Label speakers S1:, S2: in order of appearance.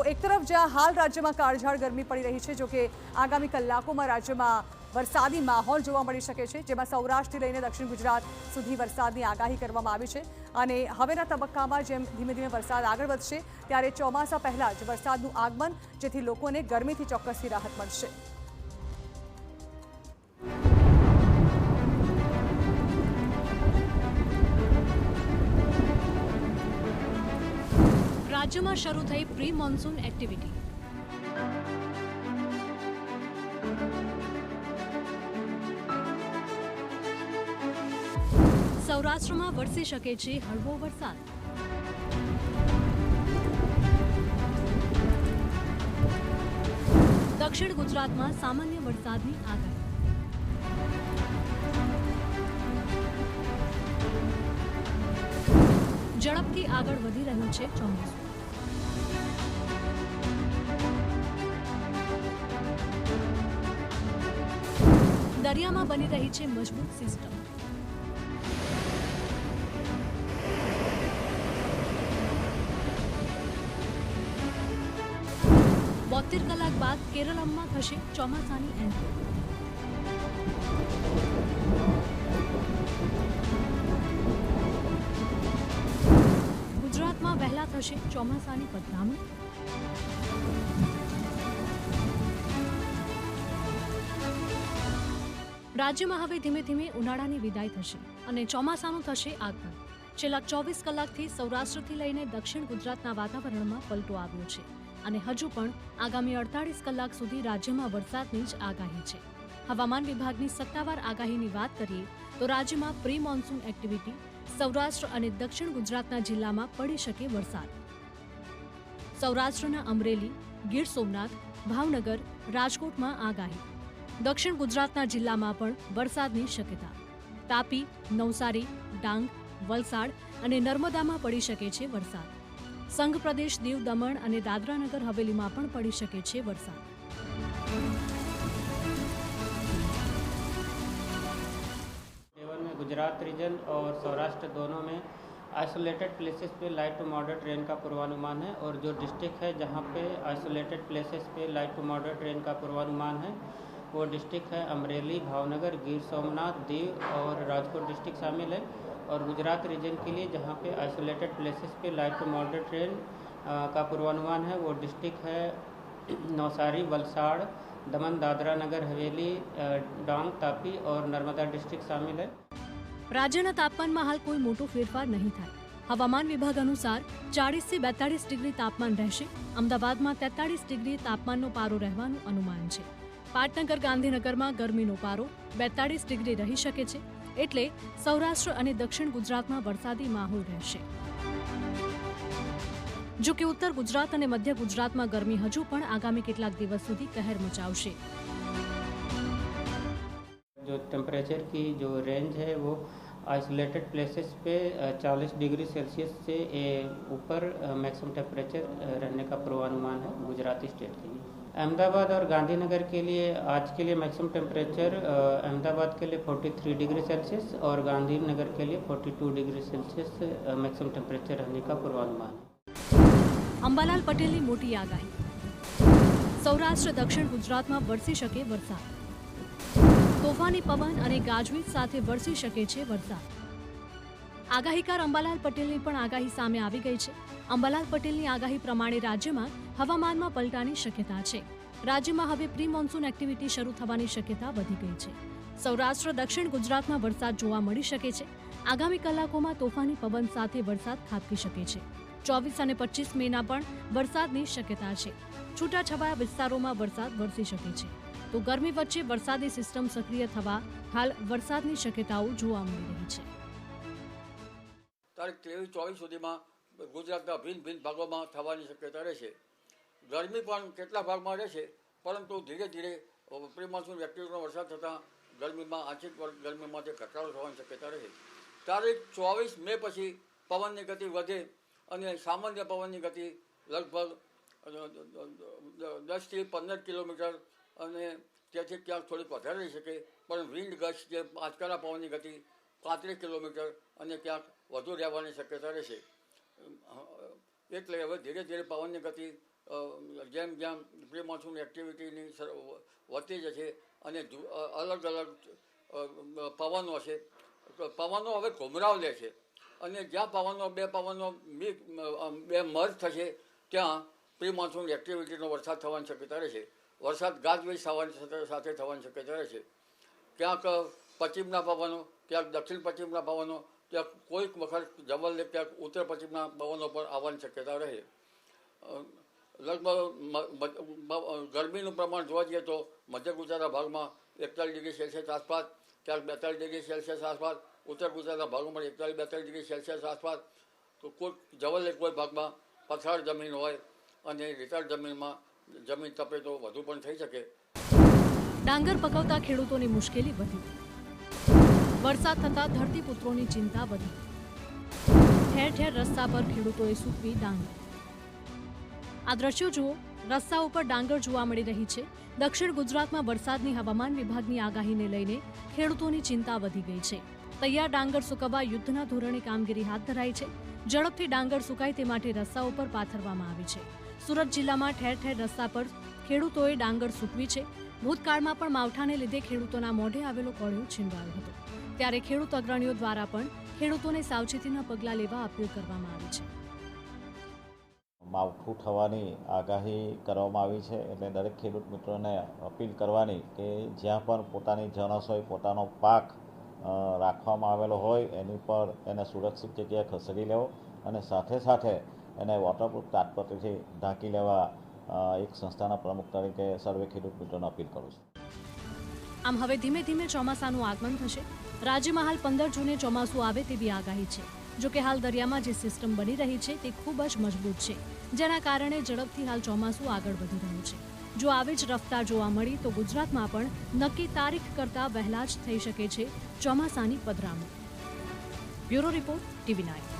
S1: એક તરફ જ્યાં હાલ રાજ્યમાં કાળઝાળ ગરમી પડી રહી છે, જો કે આગામી કલાકોમાં રાજ્યમાં વરસાદી માહોલ જોવા મળી શકે છે, જેમાં સૌરાષ્ટ્રથી લઈને દક્ષિણ ગુજરાત સુધી વરસાદની આગાહી કરવામાં આવી છે। અને હવેના તબક્કામાં જેમ ધીમે ધીમે વરસાદ આગળ વધશે ત્યારે ચોમાસા પહેલા જ વરસાદનું આગમન, જેથી લોકોને ગરમીથી ચોક્કસથી રાહત મળશે।
S2: રાજ્યમાં શરૂ થઈ પ્રી મોન્સૂન એક્ટિવિટી। સૌરાષ્ટ્રમાં વરસી શકે છે હળવો વરસાદ। દક્ષિણ ગુજરાતમાં સામાન્ય વરસાદની આગાહી। ઝડપથી આગળ વધી રહ્યું છે ચોમાસું। દરિયામાં બની રહી છે મજબૂત સિસ્ટમ। 72 કલાક બાદ કેરળમાં થશે ચોમાસાની એન્ટ્રી। ગુજરાતમાં વહેલા થશે ચોમાસાની પધરામણી। રાજ્યમાં હવે ધીમે ધીમે ઉનાળાની વિદાય થશે અને ચોમાસાનું થશે આગમન। છેલ્લા 24 કલાકથી સૌરાષ્ટ્રથી લઈને દક્ષિણ ગુજરાતના વાતાવરણમાં પલટો આવ્યો છે અને હજુ પણ આગામી 48 કલાક સુધી રાજ્યમાં વરસાદની જ આગાહી છે। હવામાન વિભાગની સત્તાવાર આગાહીની વાત કરીએ તો રાજ્યમાં પ્રી મોન્સૂન એક્ટિવિટી સૌરાષ્ટ્ર અને દક્ષિણ ગુજરાતના જિલ્લામાં પડી શકે વરસાદ। સૌરાષ્ટ્રના અમરેલી, ગીર સોમનાથ, ભાવનગર, રાજકોટમાં આગાહી। દક્ષિણ ગુજરાતના જિલ્લામાં પણ વરસાદની શક્યતા। તાપી, નવસારી, ડાંગ, વલસાડ અને નર્મદામાં પડી શકે છે વરસાદ। સંઘ પ્રદેશ દીવ, દમણ અને દાદરા નગર હવેલીમાં પણ પડી શકે છે વરસાદ।
S3: केवल में गुजरात रीजन और सौराष्ट्र दोनों में आइसोलेटेड प्लेसेस पे लाइट टू मॉडरेट रेन का पूर्वानुमान है और जो डिस्ट्रिक्ट है जहाँ पे आइसोलेटेड प्लेसेस पे लाइट टू मॉडरेट रेन का पूर्वानुमान है वो डिस्ट्रिक्ट है अमरेली, भावनगर, गिर सोमनाथ, दीव और राजकोट डिस्ट्रिक्ट शामिल है। और गुजरात रीजन के लिए जहाँ पे आइसोलेटेड प्लेसेस पे लाइट टू मॉडरेट रेन का पूर्वानुमान है वो डिस्ट्रिक्ट है नौसारी, वलसाड़, दमन, दादरा नगर हवेली, डांग, तापी और नर्मदा डिस्ट्रिक्ट शामिल है।
S2: રાજ્યના તાપમાનમાં હાલ કોઈ મોટો ફેરફાર નહીં થાય। હવામાન વિભાગ અનુસાર 40 થી 42 ડિગ્રી તાપમાન રહેશે। અમદાવાદમાં 43 ડિગ્રી તાપમાનનો પારો રહેવાનું અનુમાન છે। પાટનગર, ગાંધીનગરમાં ગરમીનો પારો 42 ડિગ્રી રહી શકે છે, એટલે સૌરાષ્ટ્ર અને દક્ષિણ ગુજરાતમાં વરસાદી માહોલ રહેશે। જો કે ઉત્તર ગુજરાત અને મધ્ય ગુજરાતમાં ગરમી હજુ પણ આગામી કેટલાક દિવસ સુધી કહેર મચાવશે।
S3: जो टेम्परेचर की जो रेंज है वो आइसोलेटेड प्लेसेस पे 40 डिग्री सेल्सियस से ऊपर मैक्सिमम टेम्परेचर रहने का पूर्वानुमान है गुजराती स्टेट के लिए। अहमदाबाद और गांधीनगर के लिए आज के लिए मैक्सिमम टेम्परेचर अहमदाबाद के लिए 43 डिग्री सेल्सियस और गांधीनगर के लिए 42 डिग्री सेल्सियस मैक्सिमम टेम्परेचर रहने का पूर्वानुमान है।
S2: અંબાલાલ પટેલની મોટી આગાહી। સૌરાષ્ટ્ર, દક્ષિણ ગુજરાતમાં વરસી શકે વરસાદ। તોફાની પવન અને ગાજવીજ સાથે વરસી શકે છે વરસાદ। આગાહીકાર અંબાલાલ પટેલની પણ આગાહી સામે આવી ગઈ છે। અંબાલાલ પટેલની આગાહી પ્રમાણે રાજ્યમાં હવામાનમાં પલટાની શક્યતા છે। રાજ્યમાં હવે પ્રી મોન્સૂન એક્ટિવિટી શરૂ થવાની શક્યતા વધી ગઈ છે। સૌરાષ્ટ્ર, દક્ષિણ ગુજરાતમાં વરસાદ જોવા મળી શકે છે। આગામી કલાકોમાં તોફાની પવન સાથે વરસાદ ખાબકી શકે છે। 24 અને 25 મેના પણ વરસાદની શક્યતા છે। છૂટાછવાયા વિસ્તારોમાં વરસાદ વરસી શકે છે। તો ગરમી વચ્ચે વરસાદી સિસ્ટમ સક્રિય થવા હાલ વરસાદની શક્યતાઓ જોવા મળી રહી છે।
S4: તારીખ 23-24 સુધીમાં ગુજરાતના ભિન્ન ભિન્ન ભાગોમાં થવાની શક્યતા રહેશે। ગરમી પણ કેટલા ભાગમાં રહેશે, પરંતુ ધીરે ધીરે પ્રી મોન્સૂન એક્ટિવિટીનો વરસાદ થતાં ગરમીમાં આંશિક ગરમીમાંથી ઘટાડો થવાની શક્યતા રહે। તારીખ 24 મે પછી પવનની ગતિ વધે અને સામાન્ય પવનની ગતિ લગભગ 10 થી 15 કિલોમીટર અને ત્યાંથી ક્યાંક થોડીક વધારે રહી શકે, પણ વિન્ડ ગસ્ટ જે આંચકાના પવનની ગતિ 35 કિલોમીટર અને ક્યાંક વધુ રહેવાની શક્યતા રહેશે। એટલે હવે ધીરે ધીરે પવનની ગતિ જેમ જેમ પ્રી મોન્સૂન એક્ટિવિટીની વધતી જશે અને અલગ અલગ પવનો છે, પવનો હવે ઘુમરાવ લે છે અને જ્યાં બે પવનો બે મર્જ થશે ત્યાં પ્રી મોન્સૂન એક્ટિવિટીનો વરસાદ થવાની શક્યતા રહેશે. વરસાદ ગાજવીજ સાથે થવાની શક્યતા રહેશે. ક્યાંક પશ્ચિમના પવનો, ક્યાંક દક્ષિણ પશ્ચિમના પવનો, ક્યાંક કોઈક વખત જબરને ક્યાંક ઉત્તર પશ્ચિમના પવનો પર આવવાની શક્યતા રહે. લગભગ ગરમીનું પ્રમાણ જોવા જઈએ તો મધ્ય ગુજરાતના ભાગમાં 41 ડિગ્રી સેલ્સિયસ આસપાસ, ક્યાંક 42 ડિગ્રી સેલ્સિયસ આસપાસ, ઉત્તર ગુજરાતના ભાગોમાં 41-42 ડિગ્રી સેલ્સિયસ આસપાસ. તો કોઈ ભાગમાં પથરાળ જમીન હોય અને રેતાળ જમીનમાં જમીન તપે તો વધુ પણ થઈ શકે.
S2: ડાંગર પકવતા ખેડૂતોની મુશ્કેલી વધી. વરસાદ થતાં ધરતીપુત્રોની ચિંતા વધી. ઠેર ઠેર રસ્તા પર ખેડૂતોએ સૂકવી ડાંગર. આ દ્રશ્યો જુઓ, રસ્તા ઉપર ડાંગર જોવા મળી રહી છે. દક્ષિણ ગુજરાતમાં વરસાદની હવામાન વિભાગની આગાહીને લઈને ખેડૂતોની ચિંતા વધી ગઈ છે. તૈયાર ડાંગર સૂકવવા યુદ્ધના ધોરણે કામગીરી હાથ ધરાઈ છે. ઝડપથી ડાંગર સુકાય તે માટે રસ્તા ઉપર પાથરવામાં આવી છે. સુરત જિલ્લામાં ઠેર ઠેર રસ્તા પર ખેડૂતોએ ડાંગર સૂકવી છે. ભૂતકાળમાં પણ માવઠાને લીધે ખેડૂતોના મોઢે આવેલો કોળિયો છીનવાયો હતો. ત્યારે ખેડૂત અગ્રણીઓ દ્વારા પણ ખેડૂતોને સાવચેતીના પગલાં લેવા અપીલ કરવામાં આવી છે.
S5: માવઠું થવાની આગાહી કરવામાં આવી છે, એટલે દરેક ખેડૂત મિત્રોને અપીલ કરવાની કે જ્યાં પણ પોતાની જણસ હોય, પોતાનો પાક રાખવામાં આવેલો હોય એની પર એને સુરક્ષિત જગ્યાએ ખસેડી લેવો અને સાથે સાથે એને વોટરપ્રૂફ તાટપત્રીથી ઢાંકી લેવા એક સંસ્થાના પ્રમુખ તરીકે સર્વે ખેડૂત મિત્રોને અપીલ કરું છું.
S2: આમ હવે ધીમે ધીમે ચોમાસાનું આગમન થશે. રાજ્યમાં હાલ 15 જૂને ચોમાસું આવે તેવી આગાહી છે. જોકે હાલ દરિયામાં જે સિસ્ટમ બની રહી છે તે ખૂબ જ મજબૂત છે, જેના કારણે ઝડપથી હાલ ચોમાસું આગળ વધી રહ્યું છે. જો આવી જ રફતાર જોવા મળી તો ગુજરાતમાં પણ નક્કી તારીખ કરતાં વહેલા જ થઈ શકે છે ચોમાસાની પધરામણી. Bureau report, TV9.